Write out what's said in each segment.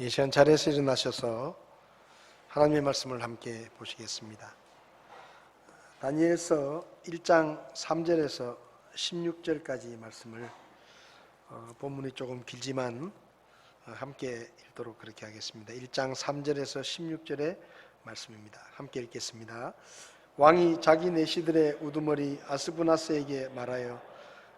이 시간 자리에서 일어나셔서 하나님의 말씀을 함께 보시겠습니다. 다니엘서 1장 3절에서 16절까지 말씀을 본문이 조금 길지만 함께 읽도록 그렇게 하겠습니다. 1장 3절에서 16절의 말씀입니다. 함께 읽겠습니다. 왕이 자기 내시들의 우두머리 아스부나스에게 말하여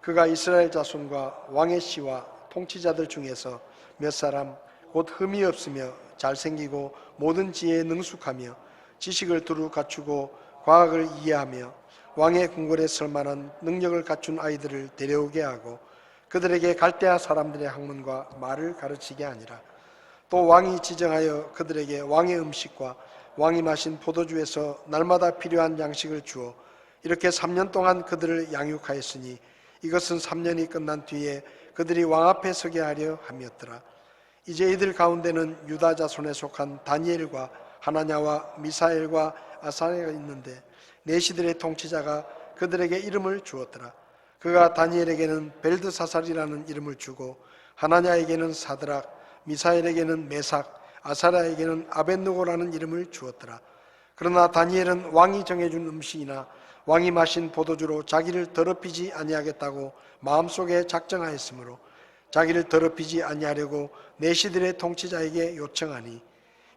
그가 이스라엘 자손과 왕의 씨와 통치자들 중에서 몇 사람 곧 흠이 없으며 잘생기고 모든 지혜에 능숙하며 지식을 두루 갖추고 과학을 이해하며 왕의 궁궐에 설 만한 능력을 갖춘 아이들을 데려오게 하고 그들에게 갈대아 사람들의 학문과 말을 가르치게 하니라. 또 왕이 지정하여 그들에게 왕의 음식과 왕이 마신 포도주에서 날마다 필요한 양식을 주어 이렇게 3년 동안 그들을 양육하였으니 이것은 3년이 끝난 뒤에 그들이 왕 앞에 서게 하려 함이었더라. 이제 이들 가운데는 유다 자손에 속한 다니엘과 하나냐와 미사엘과 아사랴가 있는데 내시들의 통치자가 그들에게 이름을 주었더라. 그가 다니엘에게는 벨드사살이라는 이름을 주고 하나냐에게는 사드락, 미사엘에게는 메삭, 아사랴에게는 아벳느고라는 이름을 주었더라. 그러나 다니엘은 왕이 정해준 음식이나 왕이 마신 포도주로 자기를 더럽히지 아니하겠다고 마음속에 작정하였으므로 자기를 더럽히지 아니하려고 내시들의 통치자에게 요청하니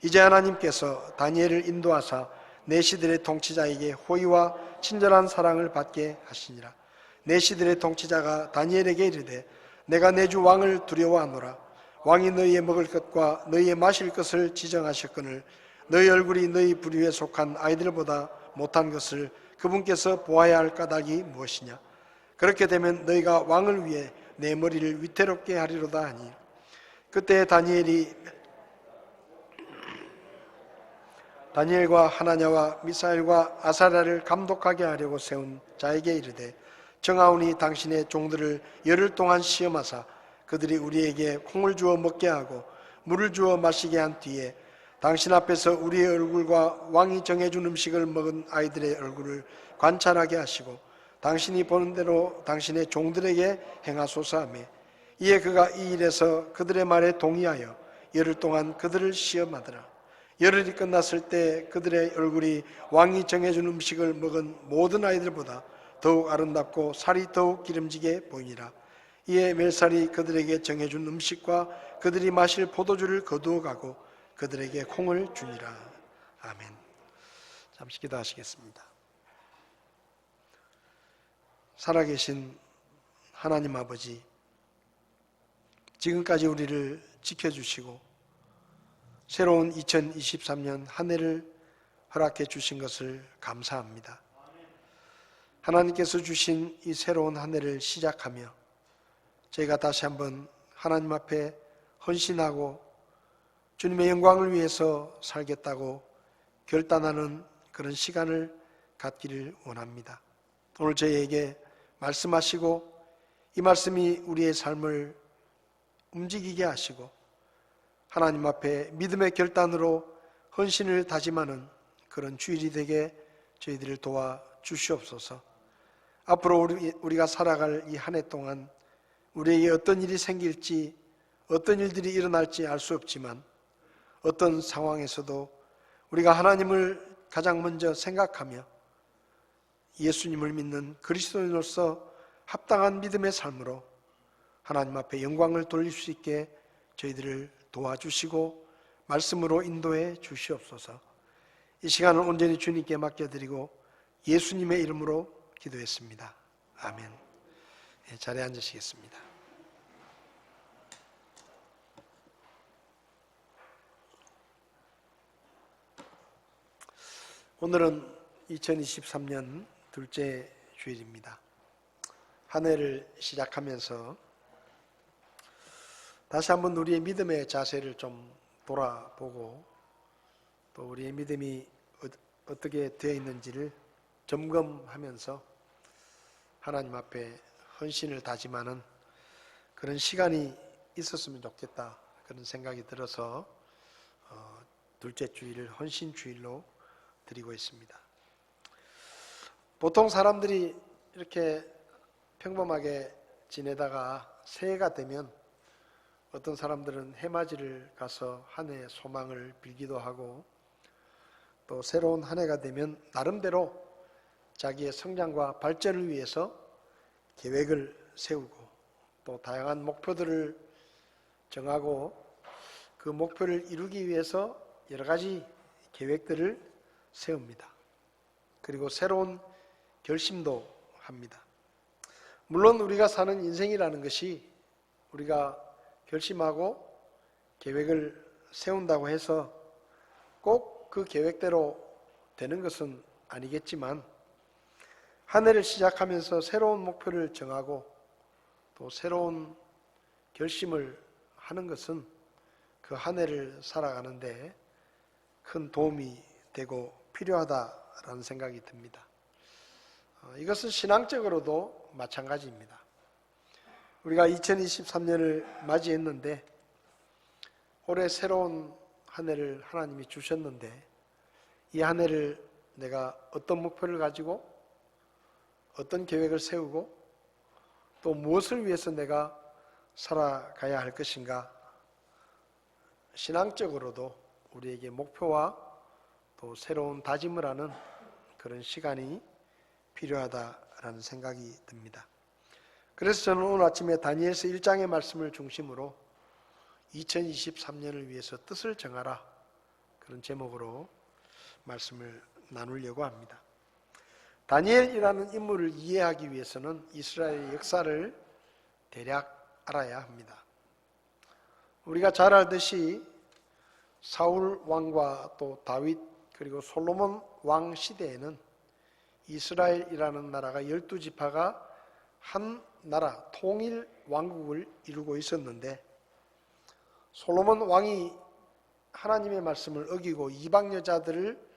이제 하나님께서 다니엘을 인도하사 내시들의 통치자에게 호의와 친절한 사랑을 받게 하시니라. 내시들의 통치자가 다니엘에게 이르되 내가 내 주 왕을 두려워하노라. 왕이 너희의 먹을 것과 너희의 마실 것을 지정하셨거늘 너희 얼굴이 너희 부류에 속한 아이들보다 못한 것을 그분께서 보아야 할 까닭이 무엇이냐. 그렇게 되면 너희가 왕을 위해 내 머리를 위태롭게 하리로다 하니 그때 다니엘과 하나냐와 미사엘과 아사랴를 감독하게 하려고 세운 자에게 이르되 정하오니 당신의 종들을 열흘 동안 시험하사 그들이 우리에게 콩을 주어 먹게 하고 물을 주어 마시게 한 뒤에 당신 앞에서 우리의 얼굴과 왕이 정해준 음식을 먹은 아이들의 얼굴을 관찰하게 하시고 당신이 보는 대로 당신의 종들에게 행하소서 하며 이에 그가 이 일에서 그들의 말에 동의하여 열흘 동안 그들을 시험하더라. 열흘이 끝났을 때 그들의 얼굴이 왕이 정해준 음식을 먹은 모든 아이들보다 더욱 아름답고 살이 더욱 기름지게 보이니라. 이에 멜살이 그들에게 정해준 음식과 그들이 마실 포도주를 거두어 가고 그들에게 콩을 주니라. 아멘. 잠시 기도하시겠습니다. 살아계신 하나님 아버지, 지금까지 우리를 지켜주시고 새로운 2023년 한 해를 허락해 주신 것을 감사합니다. 하나님께서 주신 이 새로운 한 해를 시작하며 저희가 다시 한번 하나님 앞에 헌신하고 주님의 영광을 위해서 살겠다고 결단하는 그런 시간을 갖기를 원합니다. 오늘 저희에게 말씀하시고 이 말씀이 우리의 삶을 움직이게 하시고 하나님 앞에 믿음의 결단으로 헌신을 다짐하는 그런 주일이 되게 저희들을 도와 주시옵소서. 앞으로 우리가 살아갈 이 한 해 동안 우리에게 어떤 일이 생길지 어떤 일들이 일어날지 알 수 없지만 어떤 상황에서도 우리가 하나님을 가장 먼저 생각하며 예수님을 믿는 그리스도인으로서 합당한 믿음의 삶으로 하나님 앞에 영광을 돌릴 수 있게 저희들을 도와주시고 말씀으로 인도해 주시옵소서. 이 시간을 온전히 주님께 맡겨드리고 예수님의 이름으로 기도했습니다. 아멘. 자리에 앉으시겠습니다. 오늘은 2023년 둘째 주일입니다. 한 해를 시작하면서 다시 한번 우리의 믿음의 자세를 좀 돌아보고 또 우리의 믿음이 어떻게 되어 있는지를 점검하면서 하나님 앞에 헌신을 다짐하는 그런 시간이 있었으면 좋겠다 그런 생각이 들어서 둘째 주일을 헌신 주일로 드리고 있습니다. 보통 사람들이 이렇게 평범하게 지내다가 새해가 되면 어떤 사람들은 해맞이를 가서 한 해의 소망을 빌기도 하고, 또 새로운 한 해가 되면 나름대로 자기의 성장과 발전을 위해서 계획을 세우고, 또 다양한 목표들을 정하고, 그 목표를 이루기 위해서 여러 가지 계획들을 세웁니다. 그리고 새로운 결심도 합니다. 물론 우리가 사는 인생이라는 것이 우리가 결심하고 계획을 세운다고 해서 꼭 그 계획대로 되는 것은 아니겠지만, 한 해를 시작하면서 새로운 목표를 정하고 또 새로운 결심을 하는 것은 그 한 해를 살아가는데 큰 도움이 되고 필요하다라는 생각이 듭니다. 이것은 신앙적으로도 마찬가지입니다. 우리가 2023년을 맞이했는데 올해 새로운 한 해를 하나님이 주셨는데, 이 한 해를 내가 어떤 목표를 가지고 어떤 계획을 세우고 또 무엇을 위해서 내가 살아가야 할 것인가, 신앙적으로도 우리에게 목표와 또 새로운 다짐을 하는 그런 시간이 필요하다라는 생각이 듭니다. 그래서 저는 오늘 아침에 다니엘서 1장의 말씀을 중심으로 2023년을 위해서 뜻을 정하라, 그런 제목으로 말씀을 나누려고 합니다. 다니엘이라는 인물을 이해하기 위해서는 이스라엘의 역사를 대략 알아야 합니다. 우리가 잘 알듯이 사울 왕과 또 다윗 그리고 솔로몬 왕 시대에는 이스라엘이라는 나라가 12지파가 한 나라 통일 왕국을 이루고 있었는데, 솔로몬 왕이 하나님의 말씀을 어기고 이방 여자들을,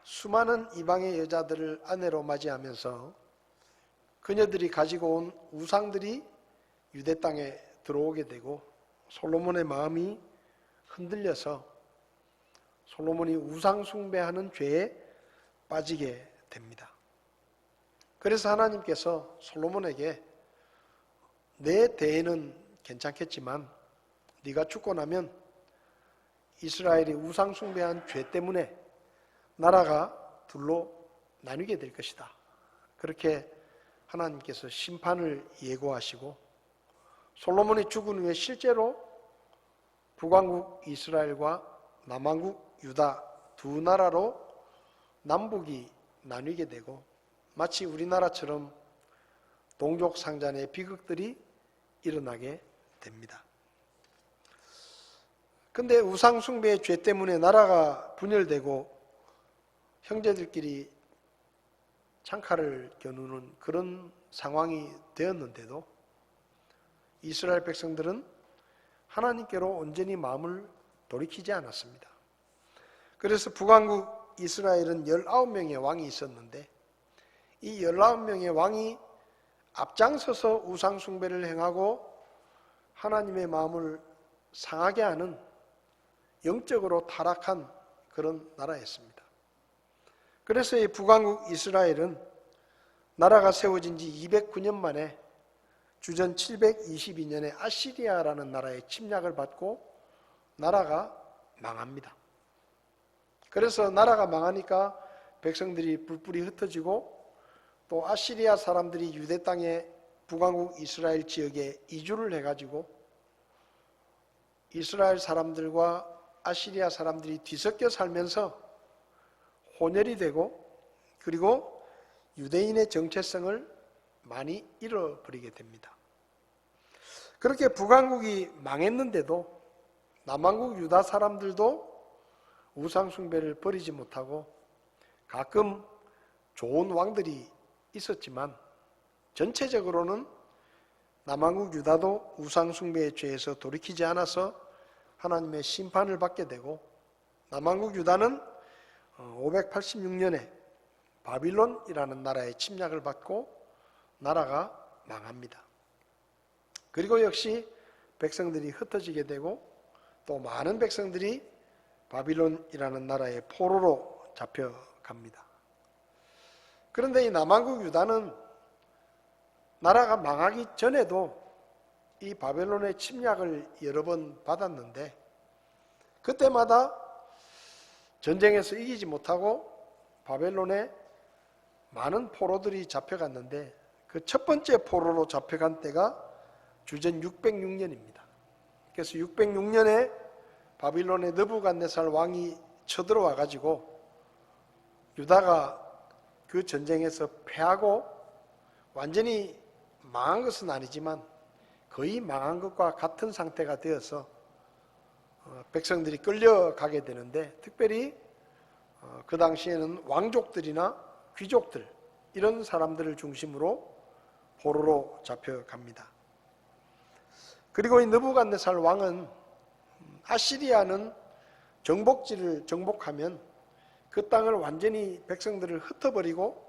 수많은 이방의 여자들을 아내로 맞이하면서 그녀들이 가지고 온 우상들이 유대 땅에 들어오게 되고, 솔로몬의 마음이 흔들려서 솔로몬이 우상 숭배하는 죄에 빠지게 됩니다. 그래서 하나님께서 솔로몬에게 내 대에는 괜찮겠지만 네가 죽고 나면 이스라엘이 우상 숭배한 죄 때문에 나라가 둘로 나뉘게 될 것이다. 그렇게 하나님께서 심판을 예고하시고, 솔로몬이 죽은 후에 실제로 북왕국 이스라엘과 남왕국 유다 두 나라로 남북이 나뉘게 되고, 마치 우리나라처럼 동족 상잔의 비극들이 일어나게 됩니다. 근데 우상 숭배의 죄 때문에 나라가 분열되고 형제들끼리 창칼을 겨누는 그런 상황이 되었는데도 이스라엘 백성들은 하나님께로 온전히 마음을 돌이키지 않았습니다. 그래서 북왕국 이스라엘은 19명의 왕이 있었는데, 이 19명의 왕이 앞장서서 우상 숭배를 행하고 하나님의 마음을 상하게 하는 영적으로 타락한 그런 나라였습니다. 그래서 이 북왕국 이스라엘은 나라가 세워진 지 209년 만에 주전 722년에 아시리아라는 나라의 침략을 받고 나라가 망합니다. 그래서 나라가 망하니까 백성들이 뿔뿔이 흩어지고, 또 아시리아 사람들이 유대 땅의 북왕국 이스라엘 지역에 이주를 해가지고 이스라엘 사람들과 아시리아 사람들이 뒤섞여 살면서 혼혈이 되고, 그리고 유대인의 정체성을 많이 잃어버리게 됩니다. 그렇게 북왕국이 망했는데도 남왕국 유다 사람들도 우상 숭배를 버리지 못하고, 가끔 좋은 왕들이 있었지만 전체적으로는 남왕국 유다도 우상 숭배의 죄에서 돌이키지 않아서 하나님의 심판을 받게 되고, 남왕국 유다는 586년에 바빌론이라는 나라의 침략을 받고 나라가 망합니다. 그리고 역시 백성들이 흩어지게 되고, 또 많은 백성들이 바빌론이라는 나라의 포로로 잡혀갑니다. 그런데 이 남왕국 유다는 나라가 망하기 전에도 이 바벨론의 침략을 여러 번 받았는데 그때마다 전쟁에서 이기지 못하고 바벨론에 많은 포로들이 잡혀갔는데 그 첫 번째 포로로 잡혀간 때가 주전 606년입니다. 그래서 606년에 바빌론의 느부갓네살 왕이 쳐들어와 가지고 유다가 그 전쟁에서 패하고 완전히 망한 것은 아니지만 거의 망한 것과 같은 상태가 되어서 백성들이 끌려가게 되는데, 특별히 그 당시에는 왕족들이나 귀족들 이런 사람들을 중심으로 포로로 잡혀갑니다. 그리고 이 느부갓네살 왕은 아시리아는 정복지를 정복하면 그 땅을 완전히 백성들을 흩어버리고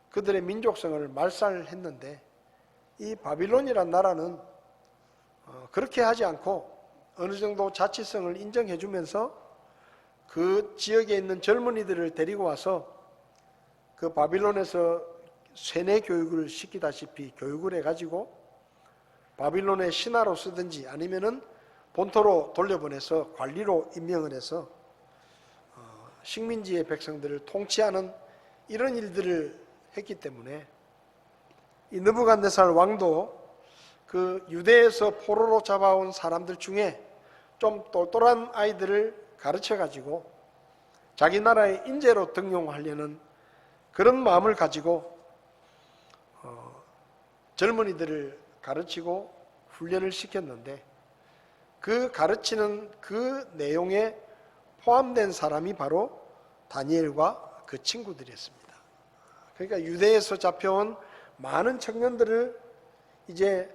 그들의 민족성을 말살했는데, 이 바빌론이란 나라는 그렇게 하지 않고 어느 정도 자치성을 인정해 주면서 그 지역에 있는 젊은이들을 데리고 와서 그 바빌론에서 세뇌 교육을 시키다시피 교육을 해가지고 바빌론의 신하로 쓰든지 아니면은 본토로 돌려보내서 관리로 임명을 해서 식민지의 백성들을 통치하는 이런 일들을 했기 때문에 이 느부갓네살 왕도 그 유대에서 포로로 잡아온 사람들 중에 좀 똘똘한 아이들을 가르쳐 가지고 자기 나라의 인재로 등용하려는 그런 마음을 가지고 젊은이들을 가르치고 훈련을 시켰는데, 그 가르치는 그 내용에 포함된 사람이 바로 다니엘과 그 친구들이었습니다. 그러니까 유대에서 잡혀온 많은 청년들을 이제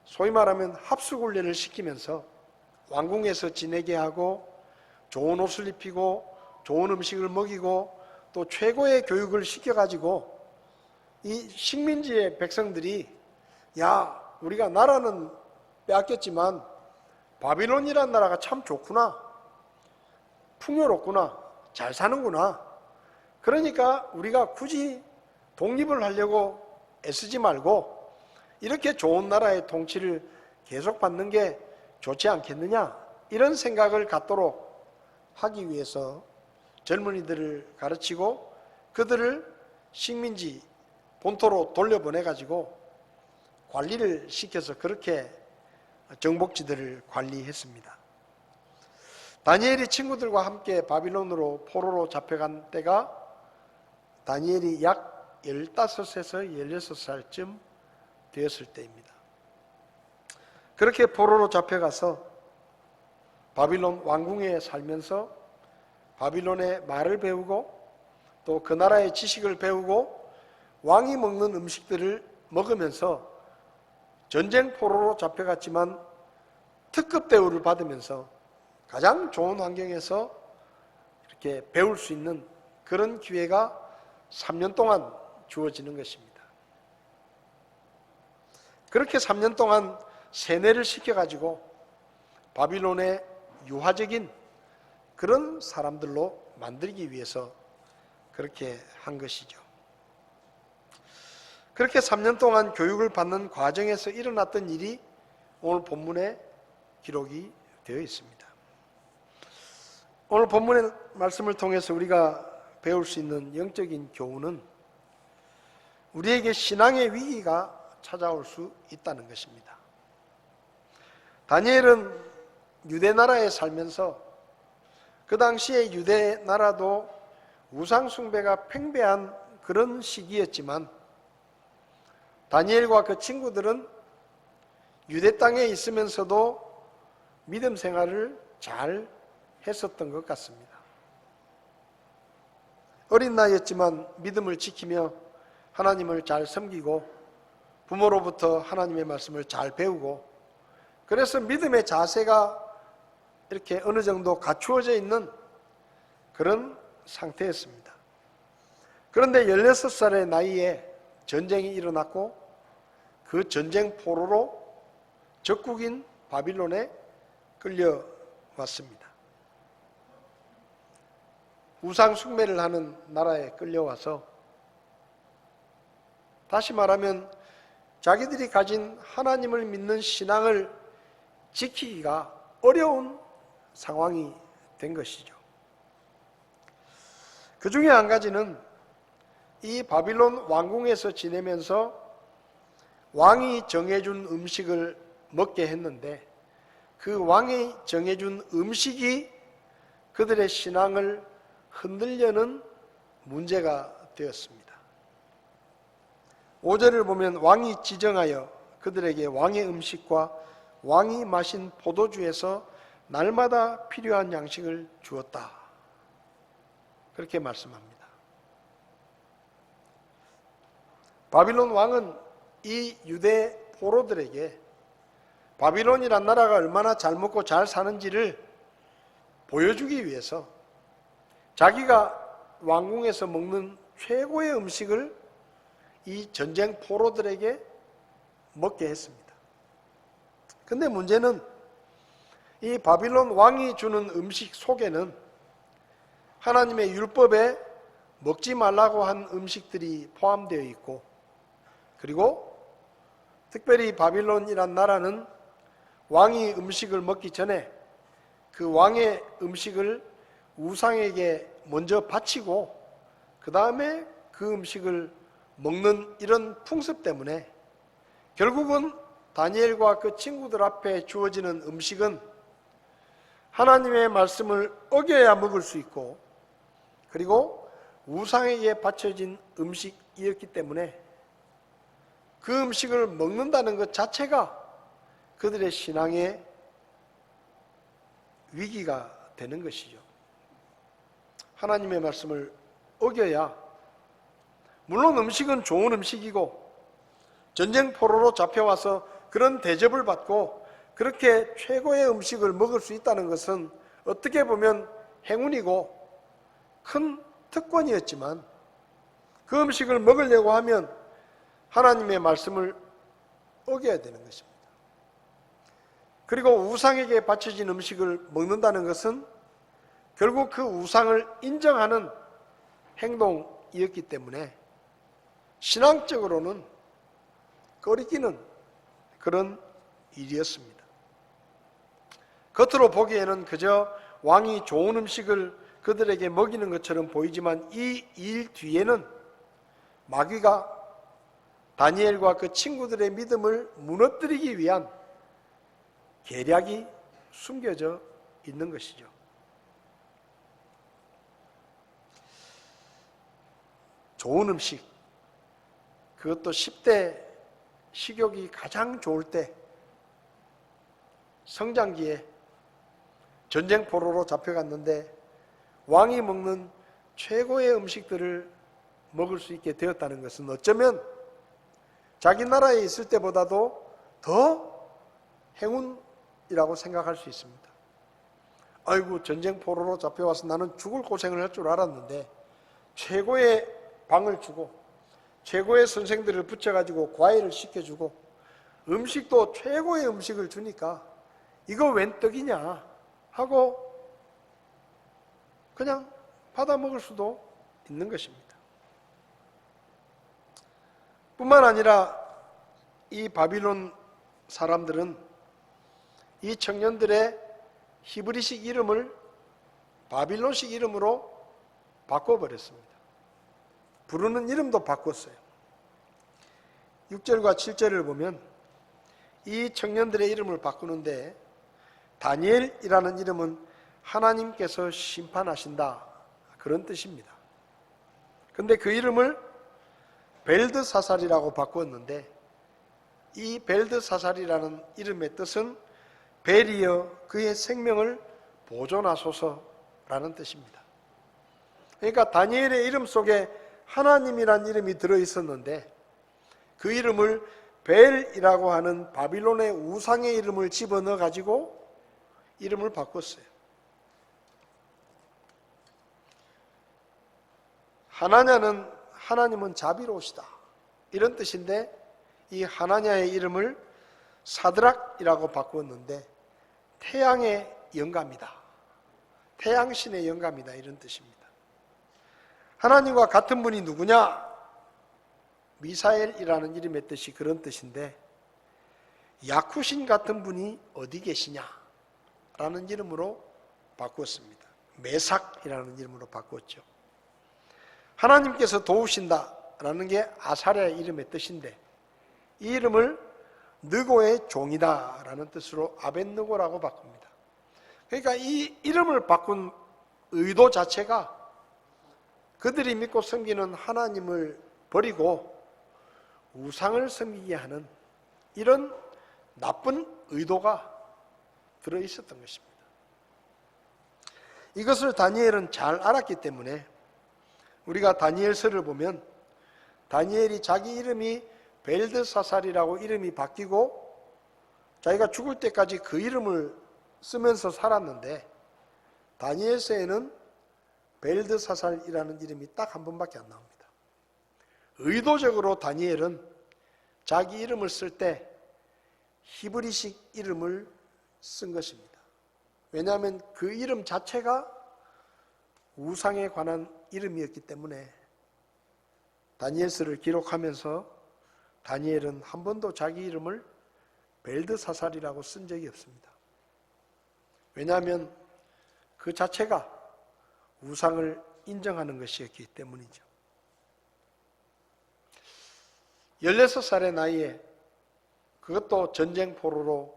소위 말하면 합숙훈련을 시키면서 왕궁에서 지내게 하고 좋은 옷을 입히고 좋은 음식을 먹이고 또 최고의 교육을 시켜가지고 이 식민지의 백성들이 야, 우리가 나라는 빼앗겼지만 바빌론이라는 나라가 참 좋구나, 풍요롭구나, 잘 사는구나, 그러니까 우리가 굳이 독립을 하려고 애쓰지 말고 이렇게 좋은 나라의 통치를 계속 받는 게 좋지 않겠느냐, 이런 생각을 갖도록 하기 위해서 젊은이들을 가르치고 그들을 식민지 본토로 돌려보내가지고 관리를 시켜서 그렇게 정복지들을 관리했습니다. 다니엘이 친구들과 함께 바빌론으로 포로로 잡혀간 때가 다니엘이 약 15에서 16살쯤 되었을 때입니다. 그렇게 포로로 잡혀가서 바빌론 왕궁에 살면서 바빌론의 말을 배우고 또 그 나라의 지식을 배우고 왕이 먹는 음식들을 먹으면서 전쟁 포로로 잡혀갔지만 특급 대우를 받으면서 가장 좋은 환경에서 이렇게 배울 수 있는 그런 기회가 3년 동안 주어지는 것입니다. 그렇게 3년 동안 세뇌를 시켜가지고 바빌론의 유화적인 그런 사람들로 만들기 위해서 그렇게 한 것이죠. 그렇게 3년 동안 교육을 받는 과정에서 일어났던 일이 오늘 본문에 기록이 되어 있습니다. 오늘 본문의 말씀을 통해서 우리가 배울 수 있는 영적인 교훈은 우리에게 신앙의 위기가 찾아올 수 있다는 것입니다. 다니엘은 유대 나라에 살면서 그 당시에 유대 나라도 우상 숭배가 팽배한 그런 시기였지만 다니엘과 그 친구들은 유대 땅에 있으면서도 믿음 생활을 잘 했었던 것 같습니다. 어린 나이였지만 믿음을 지키며 하나님을 잘 섬기고 부모로부터 하나님의 말씀을 잘 배우고, 그래서 믿음의 자세가 이렇게 어느 정도 갖추어져 있는 그런 상태였습니다. 그런데 16살의 나이에 전쟁이 일어났고 그 전쟁 포로로 적국인 바빌론에 끌려왔습니다. 우상 숭배를 하는 나라에 끌려와서, 다시 말하면 자기들이 가진 하나님을 믿는 신앙을 지키기가 어려운 상황이 된 것이죠. 그 중에 한 가지는 이 바빌론 왕궁에서 지내면서 왕이 정해준 음식을 먹게 했는데 그 왕이 정해준 음식이 그들의 신앙을 흔들려는 문제가 되었습니다. 5절을 보면 왕이 지정하여 그들에게 왕의 음식과 왕이 마신 포도주에서 날마다 필요한 양식을 주었다. 그렇게 말씀합니다. 바빌론 왕은 이 유대 포로들에게 바빌론이란 나라가 얼마나 잘 먹고 잘 사는지를 보여주기 위해서 자기가 왕궁에서 먹는 최고의 음식을 이 전쟁 포로들에게 먹게 했습니다. 근데 문제는 이 바빌론 왕이 주는 음식 속에는 하나님의 율법에 먹지 말라고 한 음식들이 포함되어 있고, 그리고 특별히 바빌론이란 나라는 왕이 음식을 먹기 전에 그 왕의 음식을 우상에게 먼저 바치고 그 다음에 그 음식을 먹는 이런 풍습 때문에 결국은 다니엘과 그 친구들 앞에 주어지는 음식은 하나님의 말씀을 어겨야 먹을 수 있고, 그리고 우상에게 바쳐진 음식이었기 때문에 그 음식을 먹는다는 것 자체가 그들의 신앙의 위기가 되는 것이죠. 하나님의 말씀을 어겨야, 물론 음식은 좋은 음식이고 전쟁 포로로 잡혀와서 그런 대접을 받고 그렇게 최고의 음식을 먹을 수 있다는 것은 어떻게 보면 행운이고 큰 특권이었지만, 그 음식을 먹으려고 하면 하나님의 말씀을 어겨야 되는 것입니다. 그리고 우상에게 바쳐진 음식을 먹는다는 것은 결국 그 우상을 인정하는 행동이었기 때문에 신앙적으로는 꺼리끼는 그런 일이었습니다. 겉으로 보기에는 그저 왕이 좋은 음식을 그들에게 먹이는 것처럼 보이지만 이 일 뒤에는 마귀가 다니엘과 그 친구들의 믿음을 무너뜨리기 위한 계략이 숨겨져 있는 것이죠. 좋은 음식, 그것도 10대 식욕이 가장 좋을 때, 성장기에 전쟁 포로로 잡혀갔는데 왕이 먹는 최고의 음식들을 먹을 수 있게 되었다는 것은 어쩌면 자기 나라에 있을 때보다도 더 행운이라고 생각할 수 있습니다. 아이고, 전쟁 포로로 잡혀와서 나는 죽을 고생을 할 줄 알았는데 최고의 방을 주고 최고의 선생들을 붙여가지고 과외를 시켜주고 음식도 최고의 음식을 주니까 이거 웬 떡이냐 하고 그냥 받아 먹을 수도 있는 것입니다. 뿐만 아니라 이 바빌론 사람들은 이 청년들의 히브리식 이름을 바빌론식 이름으로 바꿔버렸습니다. 부르는 이름도 바꿨어요. 6절과 7절을 보면 이 청년들의 이름을 바꾸는데 다니엘이라는 이름은 하나님께서 심판하신다, 그런 뜻입니다. 그런데 그 이름을 벨드사살이라고 바꾸었는데 이 벨드사살이라는 이름의 뜻은 벨이여 그의 생명을 보존하소서라는 뜻입니다. 그러니까 다니엘의 이름 속에 하나님이란 이름이 들어있었는데 그 이름을 벨이라고 하는 바빌론의 우상의 이름을 집어넣어 가지고 이름을 바꿨어요. 하나냐는 하나님은 자비로우시다, 이런 뜻인데 이 하나냐의 이름을 사드락이라고 바꾸었는데 태양의 영감이다, 태양신의 영감이다, 이런 뜻입니다. 하나님과 같은 분이 누구냐? 미사엘이라는 이름의 뜻이 그런 뜻인데, 야쿠신 같은 분이 어디 계시냐 라는 이름으로 바꾸었습니다. 메삭이라는 이름으로 바꾸었죠. 하나님께서 도우신다 라는 게 아사랴의 이름의 뜻인데, 이 이름을 느고의 종이다 라는 뜻으로 아벳느고라고 바꿉니다. 그러니까 이 이름을 바꾼 의도 자체가 그들이 믿고 섬기는 하나님을 버리고 우상을 섬기게 하는 이런 나쁜 의도가 들어있었던 것입니다. 이것을 다니엘은 잘 알았기 때문에 우리가 다니엘서를 보면 다니엘이 자기 이름이 벨드사살이라고 이름이 바뀌고 자기가 죽을 때까지 그 이름을 쓰면서 살았는데, 다니엘서에는 벨드사살이라는 이름이 딱 한 번밖에 안 나옵니다. 의도적으로 다니엘은 자기 이름을 쓸 때 히브리식 이름을 쓴 것입니다. 왜냐하면 그 이름 자체가 우상에 관한 이름이었기 때문에 다니엘서를 기록하면서 다니엘은 한 번도 자기 이름을 벨드사살이라고 쓴 적이 없습니다. 왜냐하면 그 자체가 우상을 인정하는 것이었기 때문이죠. 16살의 나이에, 그것도 전쟁 포로로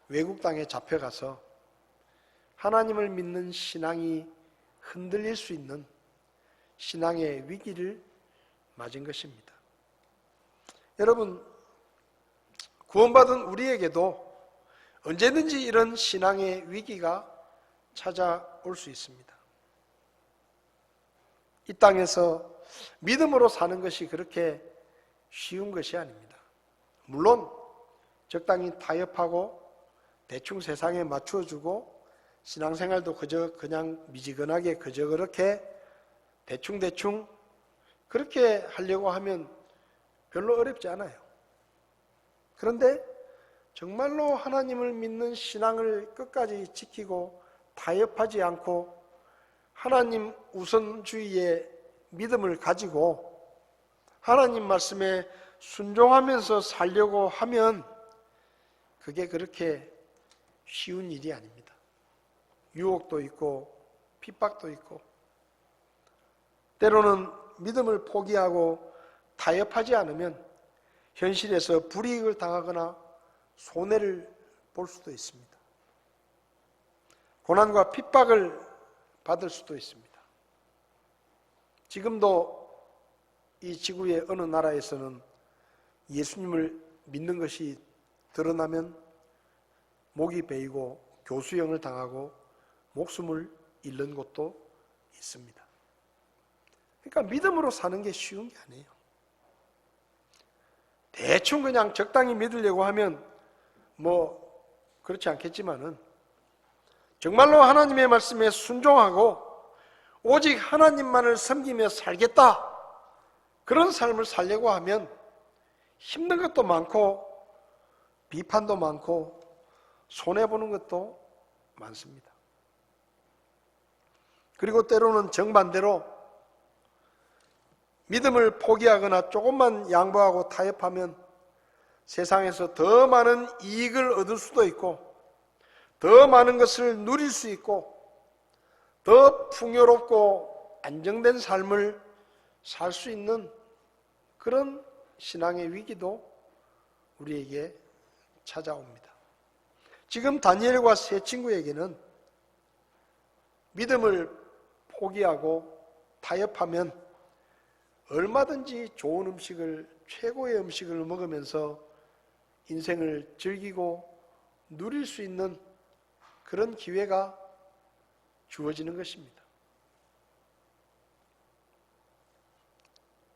외국 땅에 잡혀가서 하나님을 믿는 신앙이 흔들릴 수 있는 신앙의 위기를 맞은 것입니다. 여러분, 구원받은 우리에게도 언제든지 이런 신앙의 위기가 찾아올 수 있습니다. 이 땅에서 믿음으로 사는 것이 그렇게 쉬운 것이 아닙니다. 물론 적당히 타협하고 대충 세상에 맞춰주고 신앙생활도 그냥 미지근하게 그저 그렇게 대충 그렇게 하려고 하면 별로 어렵지 않아요. 그런데 정말로 하나님을 믿는 신앙을 끝까지 지키고 타협하지 않고 하나님 우선주의의 믿음을 가지고 하나님 말씀에 순종하면서 살려고 하면 그게 그렇게 쉬운 일이 아닙니다. 유혹도 있고 핍박도 있고, 때로는 믿음을 포기하고 타협하지 않으면 현실에서 불이익을 당하거나 손해를 볼 수도 있습니다. 고난과 핍박을 받을 수도 있습니다. 지금도 이 지구의 어느 나라에서는 예수님을 믿는 것이 드러나면 목이 베이고 교수형을 당하고 목숨을 잃는 곳도 있습니다. 그러니까 믿음으로 사는 게 쉬운 게 아니에요. 대충 그냥 적당히 믿으려고 하면 뭐 그렇지 않겠지만은, 정말로 하나님의 말씀에 순종하고 오직 하나님만을 섬기며 살겠다, 그런 삶을 살려고 하면 힘든 것도 많고 비판도 많고 손해보는 것도 많습니다. 그리고 때로는 정반대로 믿음을 포기하거나 조금만 양보하고 타협하면 세상에서 더 많은 이익을 얻을 수도 있고 더 많은 것을 누릴 수 있고 더 풍요롭고 안정된 삶을 살 수 있는 그런 신앙의 위기도 우리에게 찾아옵니다. 지금 다니엘과 세 친구에게는 믿음을 포기하고 타협하면 얼마든지 좋은 음식을, 최고의 음식을 먹으면서 인생을 즐기고 누릴 수 있는 그런 기회가 주어지는 것입니다.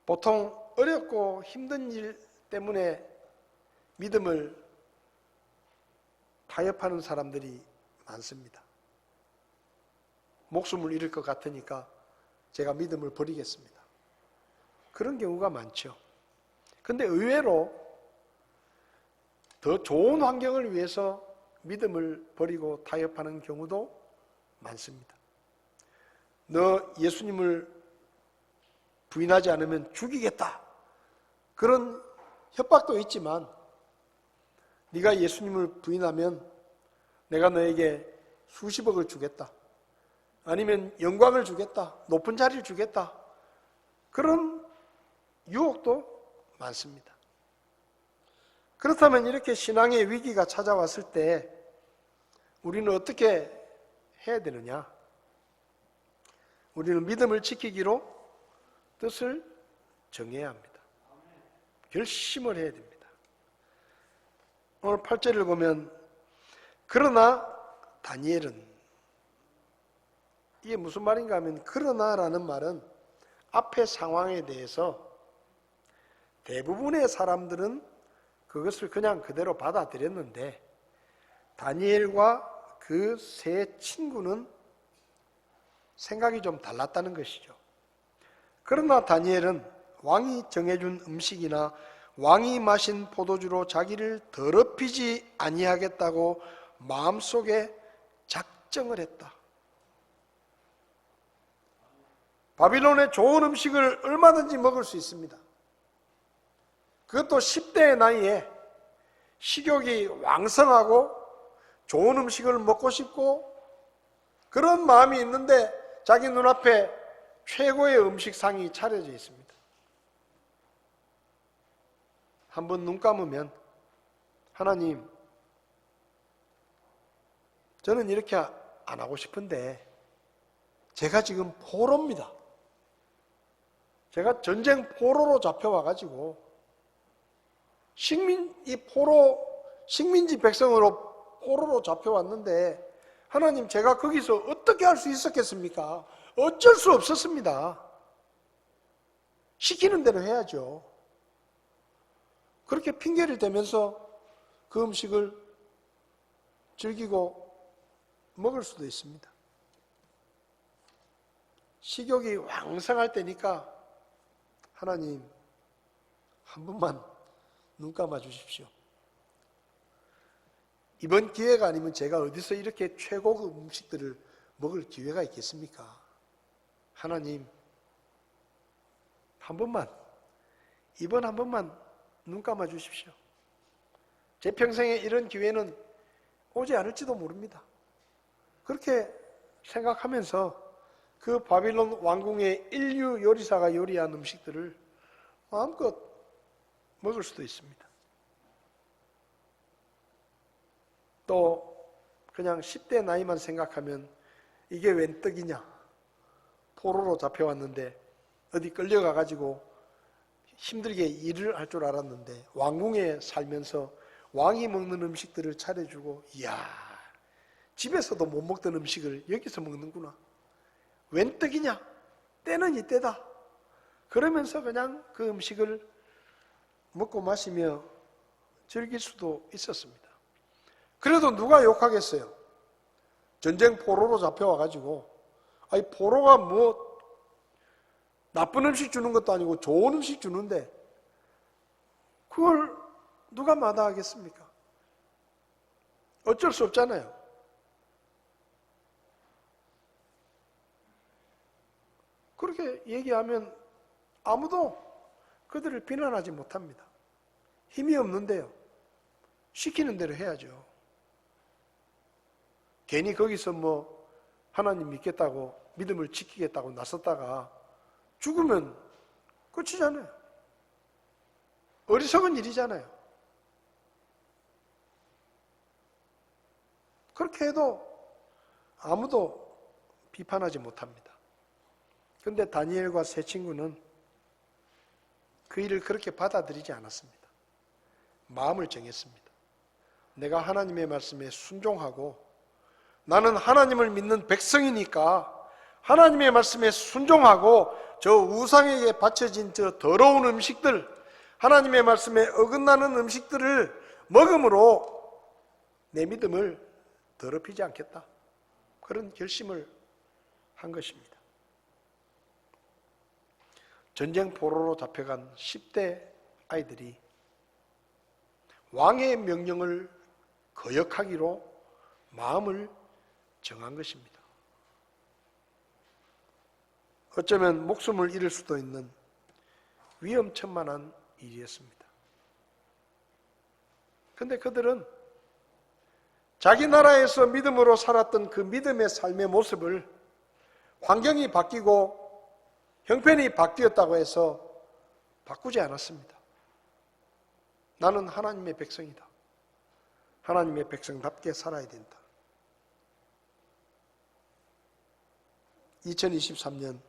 보통 어렵고 힘든 일 때문에 믿음을 타협하는 사람들이 많습니다. 목숨을 잃을 것 같으니까 제가 믿음을 버리겠습니다. 그런 경우가 많죠. 그런데 의외로 더 좋은 환경을 위해서 믿음을 버리고 타협하는 경우도 많습니다. 너 예수님을 부인하지 않으면 죽이겠다, 그런 협박도 있지만 네가 예수님을 부인하면 내가 너에게 수십억을 주겠다. 아니면 영광을 주겠다. 높은 자리를 주겠다. 그런 유혹도 많습니다. 그렇다면 이렇게 신앙의 위기가 찾아왔을 때 우리는 어떻게 해야 되느냐? 우리는 믿음을 지키기로 뜻을 정해야 합니다. 결심을 해야 됩니다. 오늘 8절을 보면 그러나 다니엘은, 이게 무슨 말인가 하면 그러나라는 말은 앞의 상황에 대해서 대부분의 사람들은 그것을 그냥 그대로 받아들였는데 다니엘과 그 세 친구는 생각이 좀 달랐다는 것이죠. 그러나 다니엘은 왕이 정해준 음식이나 왕이 마신 포도주로 자기를 더럽히지 아니하겠다고 마음속에 작정을 했다. 바빌론의 좋은 음식을 얼마든지 먹을 수 있습니다. 그것도 10대의 나이에 식욕이 왕성하고 좋은 음식을 먹고 싶고 그런 마음이 있는데 자기 눈앞에 최고의 음식상이 차려져 있습니다. 한번 눈 감으면 하나님, 저는 이렇게 안 하고 싶은데 제가 지금 포로입니다. 제가 전쟁 포로로 잡혀와가지고 식민지 백성으로 포로로 잡혀왔는데 하나님, 제가 거기서 어떻게 할 수 있었겠습니까? 어쩔 수 없었습니다. 시키는 대로 해야죠. 그렇게 핑계를 대면서 그 음식을 즐기고 먹을 수도 있습니다. 식욕이 왕성할 때니까 하나님, 한 번만 눈 감아 주십시오. 이번 기회가 아니면 제가 어디서 이렇게 최고급 음식들을 먹을 기회가 있겠습니까? 하나님, 한 번만, 이번 한 번만 눈 감아 주십시오. 제 평생에 이런 기회는 오지 않을지도 모릅니다. 그렇게 생각하면서 그 바빌론 왕궁의 인류 요리사가 요리한 음식들을 마음껏 먹을 수도 있습니다. 또 그냥 10대 나이만 생각하면 이게 웬 떡이냐? 포로로 잡혀왔는데 어디 끌려가가지고 힘들게 일을 할 줄 알았는데 왕궁에 살면서 왕이 먹는 음식들을 차려주고, 이야, 집에서도 못 먹던 음식을 여기서 먹는구나. 웬 떡이냐? 때는 이때다. 그러면서 그냥 그 음식을 먹고 마시며 즐길 수도 있었습니다. 그래도 누가 욕하겠어요? 전쟁 포로로 잡혀와가지고, 아니 포로가 뭐 나쁜 음식 주는 것도 아니고 좋은 음식 주는데 그걸 누가 마다하겠습니까? 어쩔 수 없잖아요. 그렇게 얘기하면 아무도 그들을 비난하지 못합니다. 힘이 없는데요. 시키는 대로 해야죠. 괜히 거기서 뭐 하나님 믿겠다고 믿음을 지키겠다고 나섰다가 죽으면 끝이잖아요. 어리석은 일이잖아요. 그렇게 해도 아무도 비판하지 못합니다. 그런데 다니엘과 세 친구는 그 일을 그렇게 받아들이지 않았습니다. 마음을 정했습니다. 내가 하나님의 말씀에 순종하고 나는 하나님을 믿는 백성이니까 하나님의 말씀에 순종하고 저 우상에게 바쳐진 저 더러운 음식들, 하나님의 말씀에 어긋나는 음식들을 먹음으로 내 믿음을 더럽히지 않겠다. 그런 결심을 한 것입니다. 전쟁 포로로 잡혀간 10대 아이들이 왕의 명령을 거역하기로 마음을 정한 것입니다. 어쩌면 목숨을 잃을 수도 있는 위험천만한 일이었습니다. 그런데 그들은 자기 나라에서 믿음으로 살았던 그 믿음의 삶의 모습을 환경이 바뀌고 형편이 바뀌었다고 해서 바꾸지 않았습니다. 나는 하나님의 백성이다. 하나님의 백성답게 살아야 된다. 2023년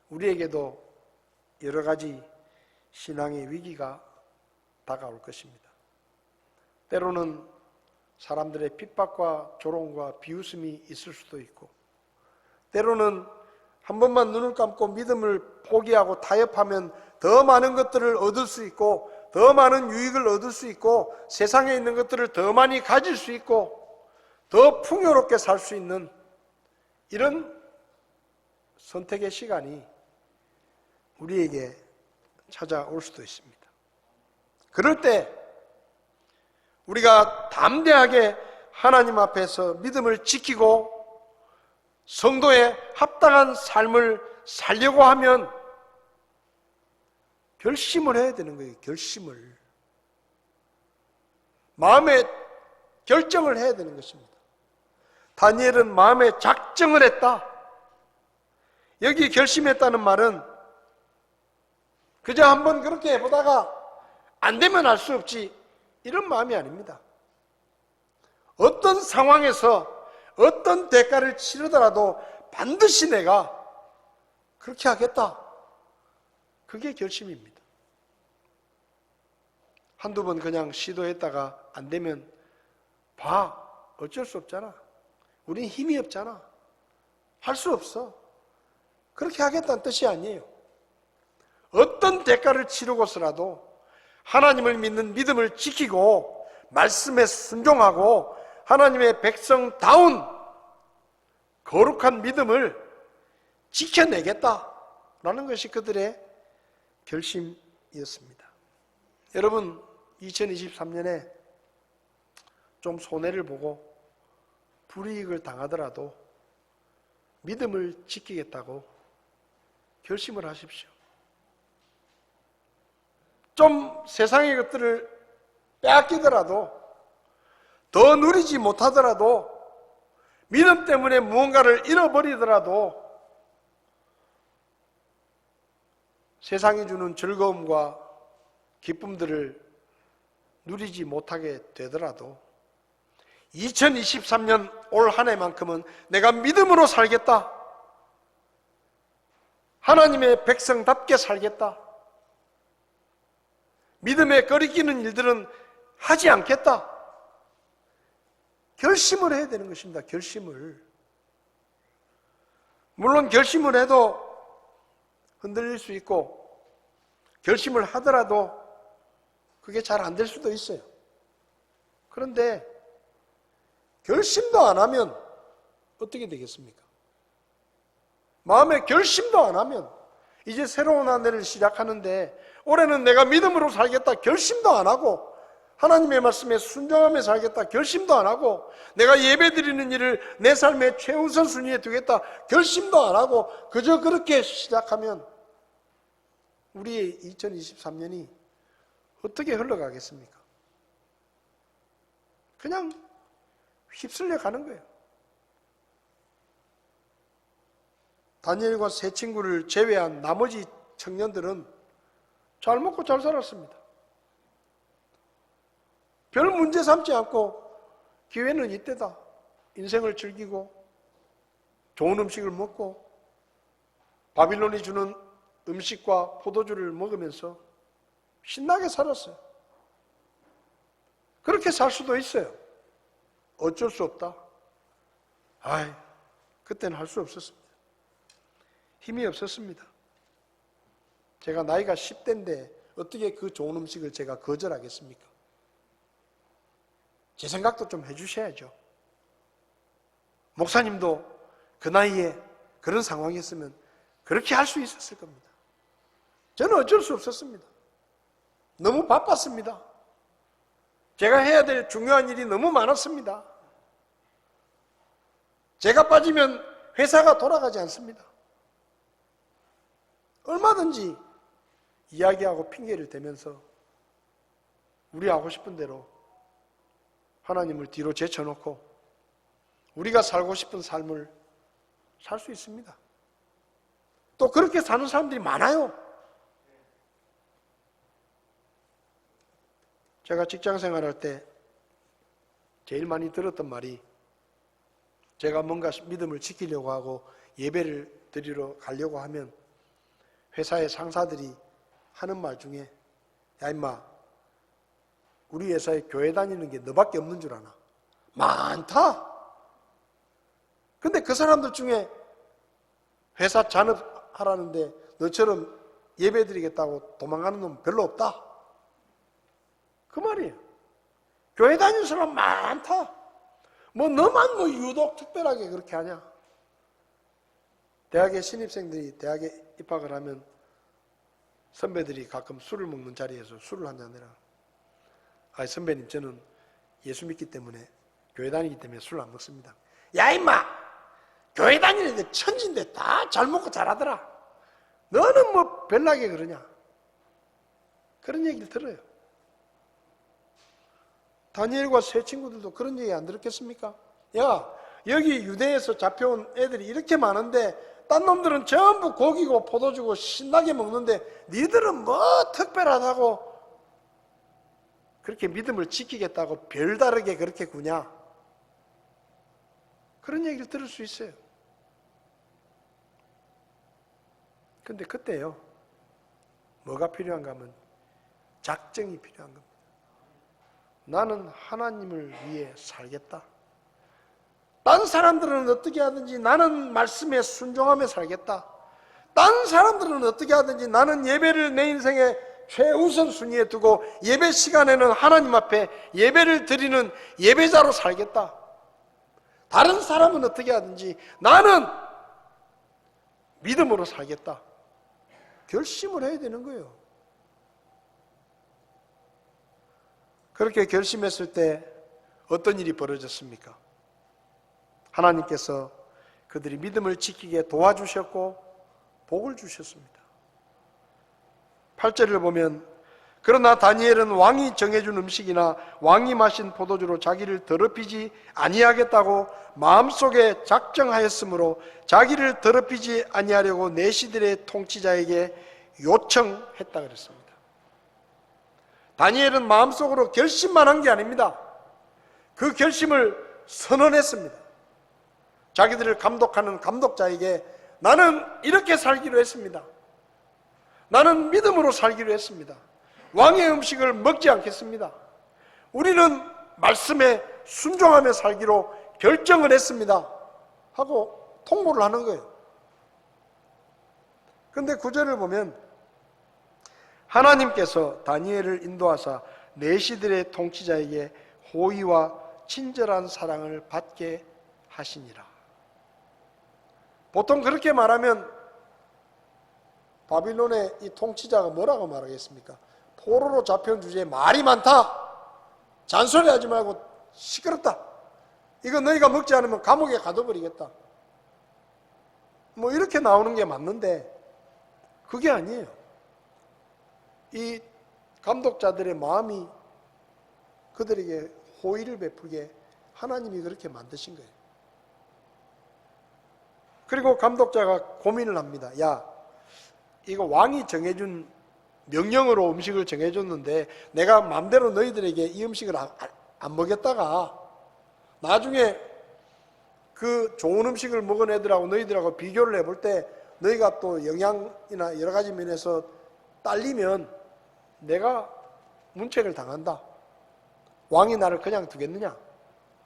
우리에게도 여러 가지 신앙의 위기가 다가올 것입니다. 때로는 사람들의 핍박과 조롱과 비웃음이 있을 수도 있고, 때로는 한 번만 눈을 감고 믿음을 포기하고 타협하면 더 많은 것들을 얻을 수 있고, 더 많은 유익을 얻을 수 있고, 세상에 있는 것들을 더 많이 가질 수 있고, 더 풍요롭게 살 수 있는 이런 선택의 시간이 우리에게 찾아올 수도 있습니다. 그럴 때 우리가 담대하게 하나님 앞에서 믿음을 지키고 성도의 합당한 삶을 살려고 하면 결심을 해야 되는 거예요. 결심을. 마음의 결정을 해야 되는 것입니다. 다니엘은 마음의 작정을 했다. 여기 결심했다는 말은 그저 한번 그렇게 해보다가 안 되면 할 수 없지, 이런 마음이 아닙니다. 어떤 상황에서 어떤 대가를 치르더라도 반드시 내가 그렇게 하겠다. 그게 결심입니다. 한두 번 그냥 시도했다가 안 되면 봐, 어쩔 수 없잖아. 우린 힘이 없잖아. 할 수 없어. 그렇게 하겠다는 뜻이 아니에요. 어떤 대가를 치르고서라도 하나님을 믿는 믿음을 지키고 말씀에 순종하고 하나님의 백성다운 거룩한 믿음을 지켜내겠다라는 것이 그들의 결심이었습니다. 여러분, 2023년에 좀 손해를 보고 불이익을 당하더라도 믿음을 지키겠다고 결심을 하십시오. 좀 세상의 것들을 빼앗기더라도, 더 누리지 못하더라도, 믿음 때문에 무언가를 잃어버리더라도 세상이 주는 즐거움과 기쁨들을 누리지 못하게 되더라도 2023년 올 한 해만큼은 내가 믿음으로 살겠다. 하나님의 백성답게 살겠다. 믿음에 거리끼는 일들은 하지 않겠다. 결심을 해야 되는 것입니다. 결심을. 물론 결심을 해도 흔들릴 수 있고, 결심을 하더라도 그게 잘 안 될 수도 있어요. 그런데 결심도 안 하면 어떻게 되겠습니까? 마음에 결심도 안 하면, 이제 새로운 한 해를 시작하는데 올해는 내가 믿음으로 살겠다 결심도 안 하고, 하나님의 말씀에 순종하며 살겠다 결심도 안 하고, 내가 예배드리는 일을 내 삶의 최우선 순위에 두겠다 결심도 안 하고 그저 그렇게 시작하면 우리의 2023년이 어떻게 흘러가겠습니까? 그냥 휩쓸려 가는 거예요. 다니엘과 세 친구를 제외한 나머지 청년들은 잘 먹고 잘 살았습니다. 별 문제 삼지 않고 기회는 이때다. 인생을 즐기고 좋은 음식을 먹고 바빌론이 주는 음식과 포도주를 먹으면서 신나게 살았어요. 그렇게 살 수도 있어요. 어쩔 수 없다. 그때는 할 수 없었습니다. 힘이 없었습니다. 제가 나이가 10대인데 어떻게 그 좋은 음식을 제가 거절하겠습니까? 제 생각도 좀 해주셔야죠. 목사님도 그 나이에 그런 상황이었으면 그렇게 할 수 있었을 겁니다. 저는 어쩔 수 없었습니다. 너무 바빴습니다. 제가 해야 될 중요한 일이 너무 많았습니다. 제가 빠지면 회사가 돌아가지 않습니다. 얼마든지 이야기하고 핑계를 대면서 우리 하고 싶은 대로 하나님을 뒤로 제쳐놓고 우리가 살고 싶은 삶을 살 수 있습니다. 또 그렇게 사는 사람들이 많아요. 제가 직장 생활할 때 제일 많이 들었던 말이, 제가 뭔가 믿음을 지키려고 하고 예배를 드리러 가려고 하면 회사의 상사들이 하는 말 중에, 야 임마, 우리 회사에 교회 다니는 게 너밖에 없는 줄 아나? 많다. 근데 그 사람들 중에 회사 잔업하라는데 너처럼 예배 드리겠다고 도망가는 놈 별로 없다. 그 말이에요. 교회 다니는 사람 많다. 뭐 너만 뭐 유독 특별하게 그렇게 하냐? 대학의 신입생들이 대학에 입학을 하면 선배들이 가끔 술을 먹는 자리에서 술을 한잔 해라. 아, 선배님, 저는 예수 믿기 때문에, 교회 다니기 때문에 술 안 먹습니다. 야 임마, 교회 다니는데 천진데 다 잘 먹고 잘하더라. 너는 뭐 별나게 그러냐? 그런 얘기를 들어요. 다니엘과 세 친구들도 그런 얘기 안 들었겠습니까? 야, 여기 유대에서 잡혀온 애들이 이렇게 많은데 딴 놈들은 전부 고기고 포도주고 신나게 먹는데 니들은 뭐 특별하다고 그렇게 믿음을 지키겠다고 별다르게 그렇게 구냐? 그런 얘기를 들을 수 있어요. 근데 그때요, 뭐가 필요한가 하면 작정이 필요한 겁니다. 나는 하나님을 위해 살겠다. 딴 사람들은 어떻게 하든지 나는 말씀에 순종하며 살겠다. 딴 사람들은 어떻게 하든지 나는 예배를 내 인생의 최우선 순위에 두고 예배 시간에는 하나님 앞에 예배를 드리는 예배자로 살겠다. 다른 사람은 어떻게 하든지 나는 믿음으로 살겠다. 결심을 해야 되는 거예요. 그렇게 결심했을 때 어떤 일이 벌어졌습니까? 하나님께서 그들이 믿음을 지키게 도와주셨고 복을 주셨습니다. 8절을 보면, 그러나 다니엘은 왕이 정해준 음식이나 왕이 마신 포도주로 자기를 더럽히지 아니하겠다고 마음속에 작정하였으므로 자기를 더럽히지 아니하려고 내시들의 통치자에게 요청했다 그랬습니다. 다니엘은 마음속으로 결심만 한 게 아닙니다. 그 결심을 선언했습니다. 자기들을 감독하는 감독자에게 나는 이렇게 살기로 했습니다. 나는 믿음으로 살기로 했습니다. 왕의 음식을 먹지 않겠습니다. 우리는 말씀에 순종하며 살기로 결정을 했습니다. 하고 통보를 하는 거예요. 그런데 9절을 보면 하나님께서 다니엘을 인도하사 내시들의 통치자에게 호의와 친절한 사랑을 받게 하시니라. 보통 그렇게 말하면 바빌론의 이 통치자가 뭐라고 말하겠습니까? 포로로 잡혀온 주제에 말이 많다. 잔소리하지 말고 시끄럽다. 이거 너희가 먹지 않으면 감옥에 가둬버리겠다. 뭐 이렇게 나오는 게 맞는데 그게 아니에요. 이 감독자들의 마음이 그들에게 호의를 베풀게 하나님이 그렇게 만드신 거예요. 그리고 감독자가 고민을 합니다. 야, 이거 왕이 정해준 명령으로 음식을 정해줬는데 내가 마음대로 너희들에게 이 음식을 안 먹였다가 나중에 그 좋은 음식을 먹은 애들하고 너희들하고 비교를 해볼 때 너희가 또 영양이나 여러 가지 면에서 딸리면 내가 문책을 당한다. 왕이 나를 그냥 두겠느냐?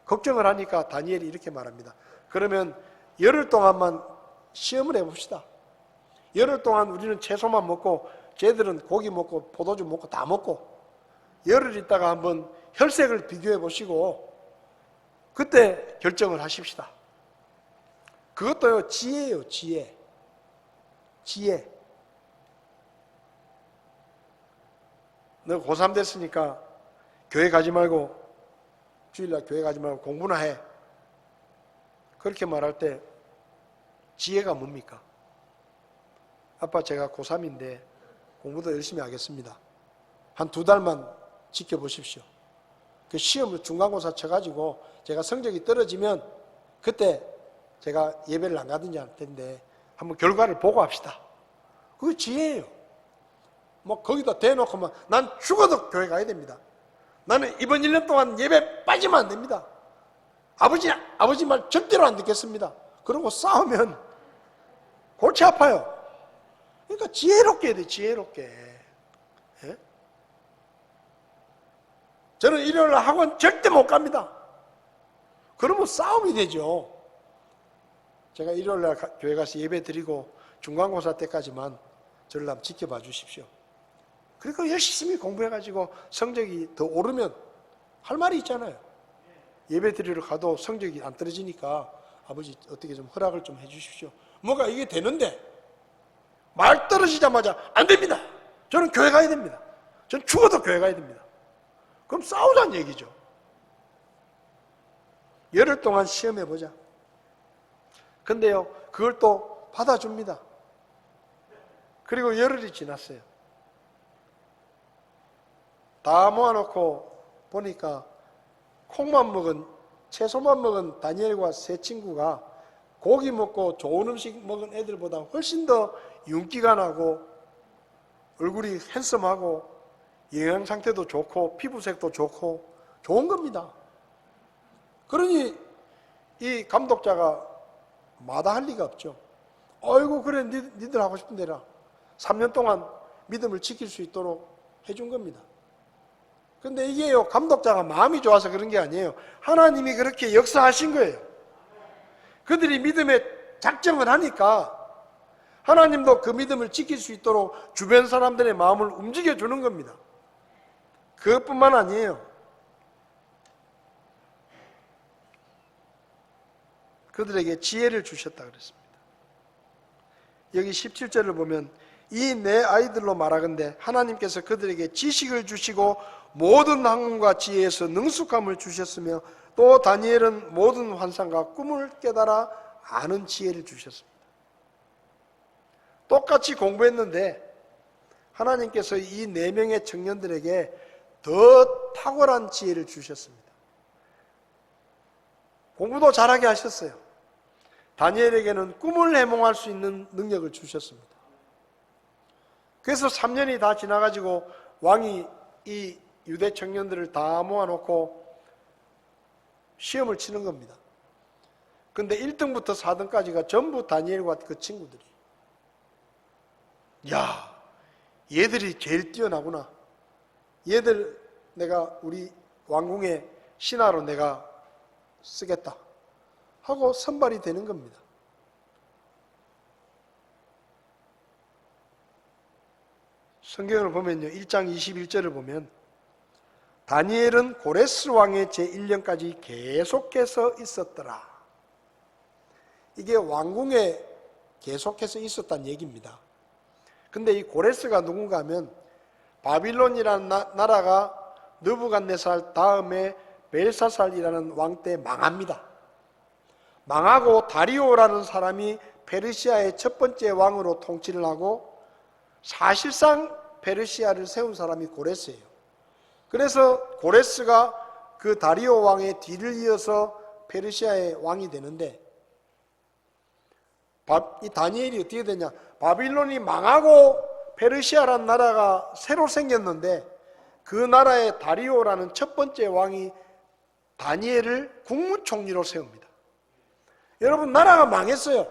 걱정을 하니까 다니엘이 이렇게 말합니다. 그러면 열흘 동안만 시험을 해봅시다. 열흘 동안 우리는 채소만 먹고 쟤들은 고기 먹고 포도주 먹고 다 먹고 열흘 있다가 한번 혈색을 비교해 보시고 그때 결정을 하십시다. 그것도요, 지혜예요. 지혜. 너 고3 됐으니까 교회 가지 말고 주일날 교회 가지 말고 공부나 해. 그렇게 말할 때 지혜가 뭡니까? 아빠, 제가 고3인데 공부도 열심히 하겠습니다. 한 2달만 지켜보십시오. 그 시험을 중간고사 쳐가지고 제가 성적이 떨어지면 그때 제가 예배를 안 가든지 할 텐데 한번 결과를 보고 합시다. 그게 지혜예요. 뭐 거기다 대놓고 난 죽어도 교회 가야 됩니다. 나는 이번 1년 동안 예배 빠지면 안 됩니다. 아버지 말 절대로 안 듣겠습니다. 그러고 싸우면 골치 아파요. 그러니까 지혜롭게 해야 돼, 지혜롭게. 예? 저는 일요일 날 학원 절대 못 갑니다. 그러면 싸움이 되죠. 제가 일요일 날 교회 가서 예배 드리고 중간고사 때까지만 저를 한번 지켜봐 주십시오. 그러니까 열심히 공부해가지고 성적이 더 오르면 할 말이 있잖아요. 예배 드리러 가도 성적이 안 떨어지니까 아버지 어떻게 좀 허락을 좀 해주십시오. 뭐가 이게 되는데 말 떨어지자마자 안 됩니다. 저는 교회 가야 됩니다. 저는 죽어도 교회 가야 됩니다. 그럼 싸우자는 얘기죠. 열흘 동안 시험해보자. 근데요, 그걸 또 받아줍니다. 그리고 열흘이 지났어요. 다 모아놓고 보니까 콩만 먹은, 채소만 먹은 다니엘과 세 친구가 고기 먹고 좋은 음식 먹은 애들보다 훨씬 더 윤기가 나고 얼굴이 핸섬하고 영양 상태도 좋고 피부색도 좋고 좋은 겁니다. 그러니 이 감독자가 마다할 리가 없죠. 아이고 그래 니들 하고 싶은 대로 3년 동안 믿음을 지킬 수 있도록 해준 겁니다. 근데 이게요, 감독자가 마음이 좋아서 그런 게 아니에요. 하나님이 그렇게 역사하신 거예요. 그들이 믿음의 작정을 하니까 하나님도 그 믿음을 지킬 수 있도록 주변 사람들의 마음을 움직여주는 겁니다. 그것뿐만 아니에요. 그들에게 지혜를 주셨다 그랬습니다. 여기 17절을 보면 이 내 아이들로 말하건대 하나님께서 그들에게 지식을 주시고 모든 학문과 지혜에서 능숙함을 주셨으며 또 다니엘은 모든 환상과 꿈을 깨달아 아는 지혜를 주셨습니다. 똑같이 공부했는데 하나님께서 이 4명의 청년들에게 더 탁월한 지혜를 주셨습니다. 공부도 잘하게 하셨어요. 다니엘에게는 꿈을 해몽할 수 있는 능력을 주셨습니다. 그래서 3년이 다 지나가지고 왕이 이 유대 청년들을 다 모아놓고 시험을 치는 겁니다. 근데 1등부터 4등까지가 전부 다니엘과 그 친구들이. 야, 얘들이 제일 뛰어나구나. 얘들 내가 우리 왕궁의 신하로 내가 쓰겠다 하고 선발이 되는 겁니다. 성경을 보면요, 1장 21절을 보면 다니엘은 고레스 왕의 제1년까지 계속해서 있었더라. 이게 왕궁에 계속해서 있었다는 얘기입니다. 근데 이 고레스가 누군가 하면 바빌론이라는 나라가 느부갓네살 다음에 벨사살이라는 왕 때 망합니다. 망하고 다리오라는 사람이 페르시아의 첫 번째 왕으로 통치를 하고 사실상 페르시아를 세운 사람이 고레스예요. 그래서 고레스가 그 다리오 왕의 뒤를 이어서 페르시아의 왕이 되는데 이 다니엘이 어떻게 되냐? 바빌론이 망하고 페르시아라는 나라가 새로 생겼는데 그 나라의 다리오라는 첫 번째 왕이 다니엘을 국무총리로 세웁니다. 여러분, 나라가 망했어요.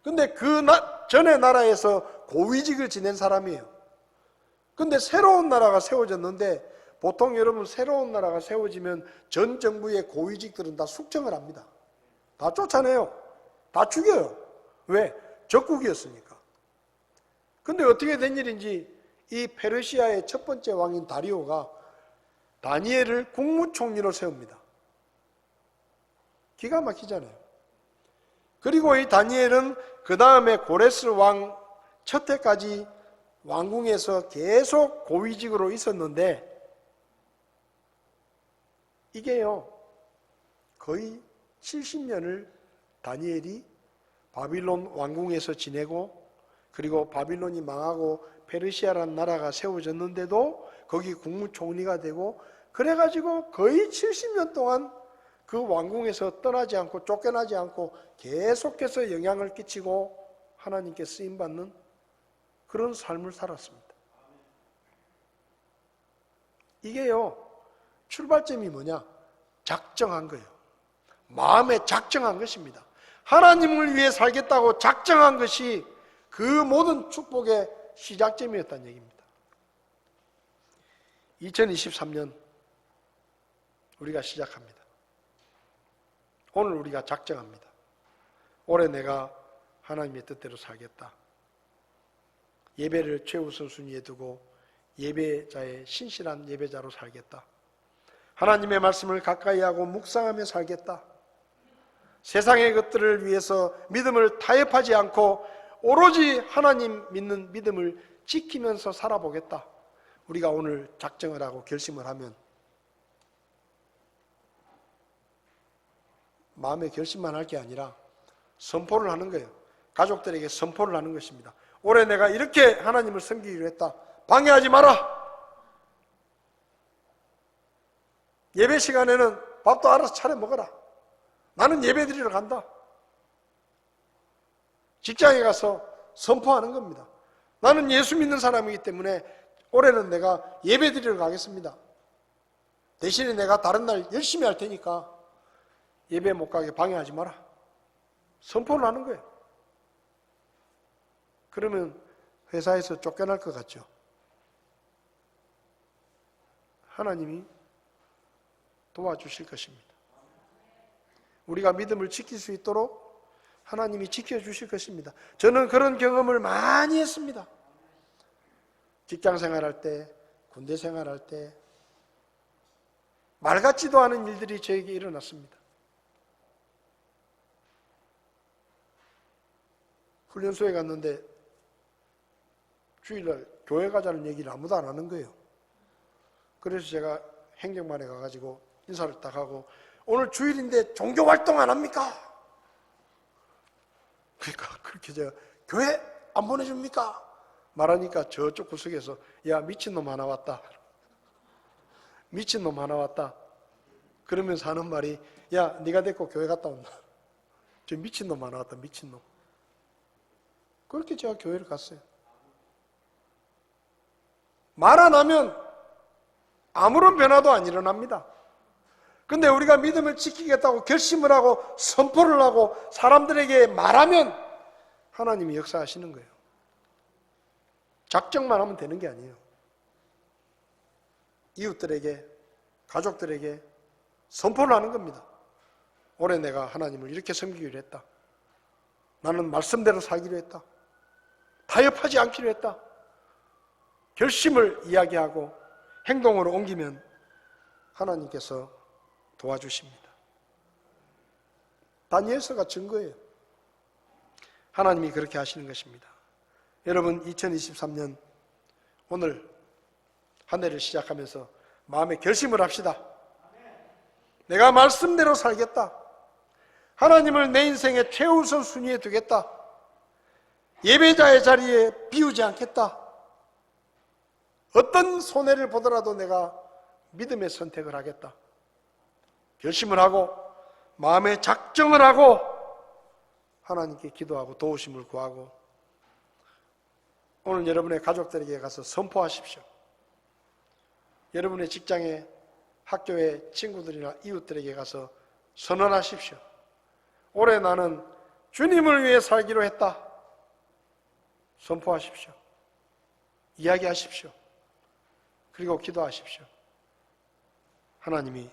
근데 그 전에 나라에서 고위직을 지낸 사람이에요. 근데 새로운 나라가 세워졌는데 보통 여러분 새로운 나라가 세워지면 전 정부의 고위직들은 다 숙청을 합니다. 다 쫓아내요. 다 죽여요. 왜? 적국이었으니까. 근데 어떻게 된 일인지 이 페르시아의 첫 번째 왕인 다리오가 다니엘을 국무총리로 세웁니다. 기가 막히잖아요. 그리고 이 다니엘은 그 다음에 고레스 왕 첫 해까지 왕궁에서 계속 고위직으로 있었는데 이게요, 거의 70년을 다니엘이 바빌론 왕궁에서 지내고 그리고 바빌론이 망하고 페르시아라는 나라가 세워졌는데도 거기 국무총리가 되고 그래가지고 거의 70년 동안 그 왕궁에서 떠나지 않고 쫓겨나지 않고 계속해서 영향을 끼치고 하나님께 쓰임받는 그런 삶을 살았습니다. 이게요, 출발점이 뭐냐? 작정한 거예요. 마음에 작정한 것입니다. 하나님을 위해 살겠다고 작정한 것이 그 모든 축복의 시작점이었다는 얘기입니다. 2023년 우리가 시작합니다. 오늘 우리가 작정합니다. 올해 내가 하나님의 뜻대로 살겠다. 예배를 최우선 순위에 두고 예배자의 신실한 예배자로 살겠다. 하나님의 말씀을 가까이 하고 묵상하며 살겠다. 세상의 것들을 위해서 믿음을 타협하지 않고 오로지 하나님 믿는 믿음을 지키면서 살아보겠다. 우리가 오늘 작정을 하고 결심을 하면 마음의 결심만 할 게 아니라 선포를 하는 거예요. 가족들에게 선포를 하는 것입니다. 올해 내가 이렇게 하나님을 섬기기로 했다. 방해하지 마라. 예배 시간에는 밥도 알아서 차려 먹어라. 나는 예배 드리러 간다. 직장에 가서 선포하는 겁니다. 나는 예수 믿는 사람이기 때문에 올해는 내가 예배 드리러 가겠습니다. 대신에 내가 다른 날 열심히 할 테니까 예배 못 가게 방해하지 마라. 선포를 하는 거예요. 그러면 회사에서 쫓겨날 것 같죠? 하나님이 도와주실 것입니다. 우리가 믿음을 지킬 수 있도록 하나님이 지켜주실 것입니다. 저는 그런 경험을 많이 했습니다. 직장 생활할 때, 군대 생활할 때 말 같지도 않은 일들이 저에게 일어났습니다. 훈련소에 갔는데 주일날 교회 가자는 얘기를 아무도 안 하는 거예요. 그래서 제가 행정반에 가가지고 인사를 딱 하고 오늘 주일인데 종교 활동 안 합니까? 그러니까 그렇게 제가 교회 안 보내줍니까? 말하니까 저쪽 구석에서 야 미친놈 하나 왔다. 미친놈 하나 왔다. 그러면서 하는 말이 야 네가 데리고 교회 갔다 온다. 저 미친놈 하나 왔다. 미친놈. 그렇게 제가 교회를 갔어요. 말 안 하면 아무런 변화도 안 일어납니다. 근데 우리가 믿음을 지키겠다고 결심을 하고 선포를 하고 사람들에게 말하면 하나님이 역사하시는 거예요. 작정만 하면 되는 게 아니에요. 이웃들에게, 가족들에게 선포를 하는 겁니다. 올해 내가 하나님을 이렇게 섬기기로 했다. 나는 말씀대로 살기로 했다. 타협하지 않기로 했다. 결심을 이야기하고 행동으로 옮기면 하나님께서 도와주십니다. 다니엘서가 증거예요. 하나님이 그렇게 하시는 것입니다. 여러분 2023년 오늘 한 해를 시작하면서 마음의 결심을 합시다. 내가 말씀대로 살겠다. 하나님을 내 인생의 최우선 순위에 두겠다. 예배자의 자리에 비우지 않겠다. 어떤 손해를 보더라도 내가 믿음의 선택을 하겠다. 결심을 하고 마음의 작정을 하고 하나님께 기도하고 도우심을 구하고 오늘 여러분의 가족들에게 가서 선포하십시오. 여러분의 직장에 학교의 친구들이나 이웃들에게 가서 선언하십시오. 올해 나는 주님을 위해 살기로 했다. 선포하십시오. 이야기하십시오. 그리고 기도하십시오. 하나님이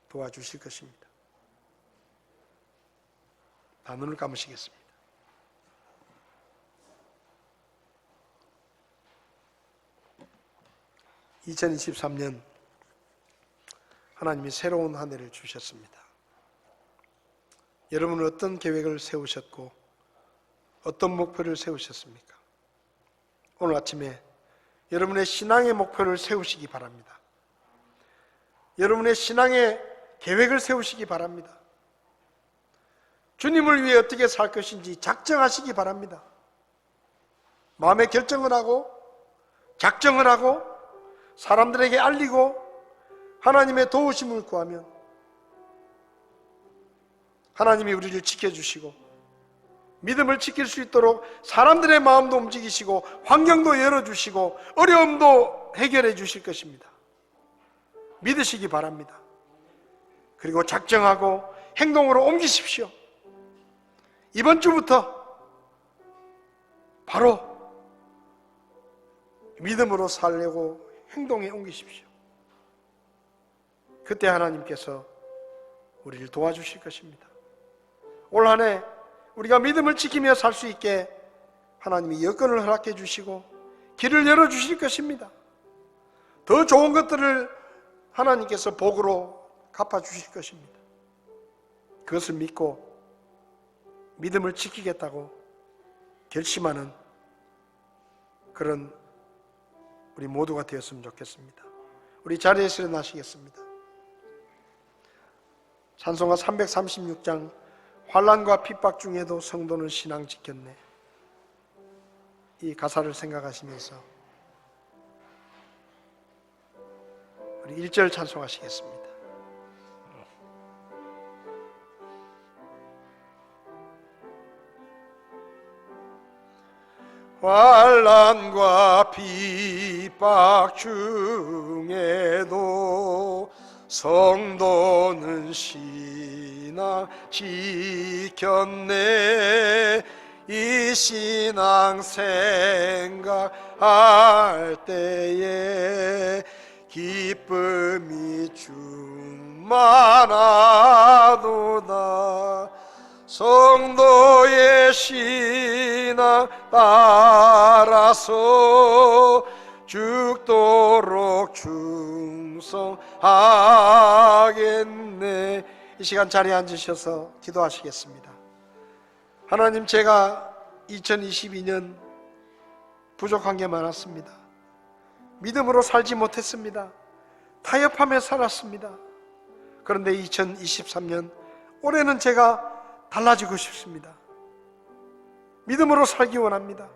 도와주실 것입니다. 다 눈을 감으시겠습니다. (2023년) 하나님이 새로운 한 해를 주셨습니다. 여러분은 어떤 계획을 세우셨고 어떤 목표를 세우셨습니까? 오늘 아침에 여러분의 신앙의 목표를 세우시기 바랍니다. 여러분의 신앙의 계획을 세우시기 바랍니다. 주님을 위해 어떻게 살 것인지 작정하시기 바랍니다. 마음의 결정을 하고 작정을 하고 사람들에게 알리고 하나님의 도우심을 구하면 하나님이 우리를 지켜주시고 믿음을 지킬 수 있도록 사람들의 마음도 움직이시고 환경도 열어주시고 어려움도 해결해 주실 것입니다. 믿으시기 바랍니다. 그리고 작정하고 행동으로 옮기십시오. 이번 주부터 바로 믿음으로 살려고 행동에 옮기십시오. 그때 하나님께서 우리를 도와주실 것입니다. 올 한 해 우리가 믿음을 지키며 살 수 있게 하나님이 여건을 허락해 주시고 길을 열어주실 것입니다. 더 좋은 것들을 하나님께서 복으로 갚아주실 것입니다. 그것을 믿고 믿음을 지키겠다고 결심하는 그런 우리 모두가 되었으면 좋겠습니다. 우리 자리에서 일어나시겠습니다. 찬송가 336장 환난과 핍박 중에도 성도는 신앙 지켰네. 이 가사를 생각하시면서 우리 1절 찬송하시겠습니다. 환난과 핍박 중에도 성도는 신앙 지켰네. 이 신앙 생각할 때에 기쁨이 충만하도다. 성도의 신앙 따라서 죽도록 충성하겠네. 이 시간 자리에 앉으셔서 기도하시겠습니다. 하나님, 제가 2022년 부족한 게 많았습니다. 믿음으로 살지 못했습니다. 타협하며 살았습니다. 그런데 2023년 올해는 제가 달라지고 싶습니다. 믿음으로 살기 원합니다.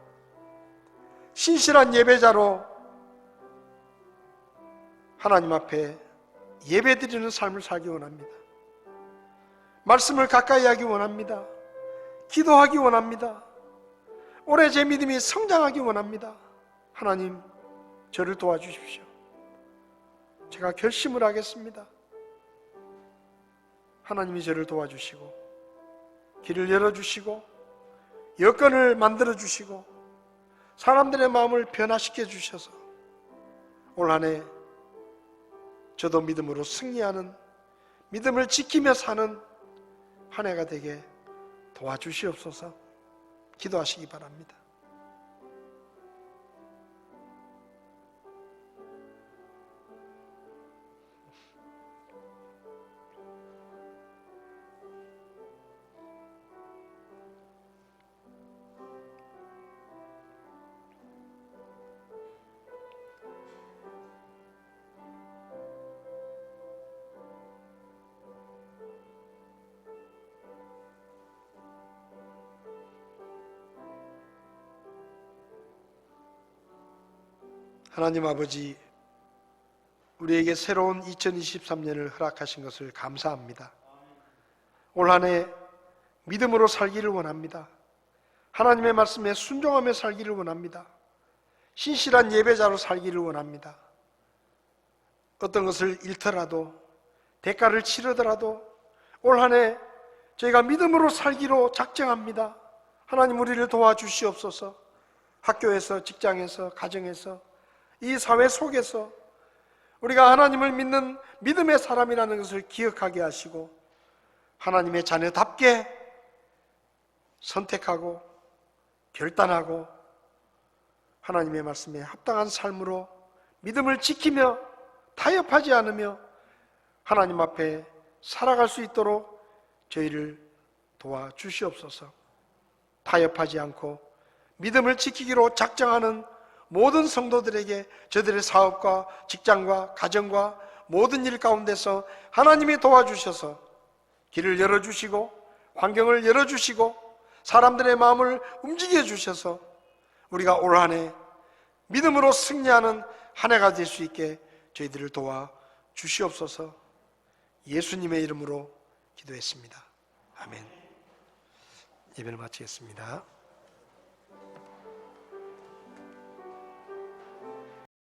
신실한 예배자로 하나님 앞에 예배드리는 삶을 살기 원합니다. 말씀을 가까이 하기 원합니다. 기도하기 원합니다. 올해 제 믿음이 성장하기 원합니다. 하나님, 저를 도와주십시오. 제가 결심을 하겠습니다. 하나님이 저를 도와주시고 길을 열어주시고 여건을 만들어주시고 사람들의 마음을 변화시켜 주셔서 올 한 해 저도 믿음으로 승리하는, 믿음을 지키며 사는 한 해가 되게 도와주시옵소서. 기도하시기 바랍니다. 하나님 아버지, 우리에게 새로운 2023년을 허락하신 것을 감사합니다. 올 한 해 믿음으로 살기를 원합니다. 하나님의 말씀에 순종하며 살기를 원합니다. 신실한 예배자로 살기를 원합니다. 어떤 것을 잃더라도, 대가를 치르더라도 올 한 해 저희가 믿음으로 살기로 작정합니다. 하나님, 우리를 도와주시옵소서. 학교에서, 직장에서, 가정에서, 이 사회 속에서 우리가 하나님을 믿는 믿음의 사람이라는 것을 기억하게 하시고 하나님의 자녀답게 선택하고 결단하고 하나님의 말씀에 합당한 삶으로 믿음을 지키며 타협하지 않으며 하나님 앞에 살아갈 수 있도록 저희를 도와주시옵소서. 타협하지 않고 믿음을 지키기로 작정하는 모든 성도들에게 저들의 사업과 직장과 가정과 모든 일 가운데서 하나님이 도와주셔서 길을 열어주시고 환경을 열어주시고 사람들의 마음을 움직여 주셔서 우리가 올 한 해 믿음으로 승리하는 한 해가 될 수 있게 저희들을 도와 주시옵소서. 예수님의 이름으로 기도했습니다. 아멘. 예배를 마치겠습니다.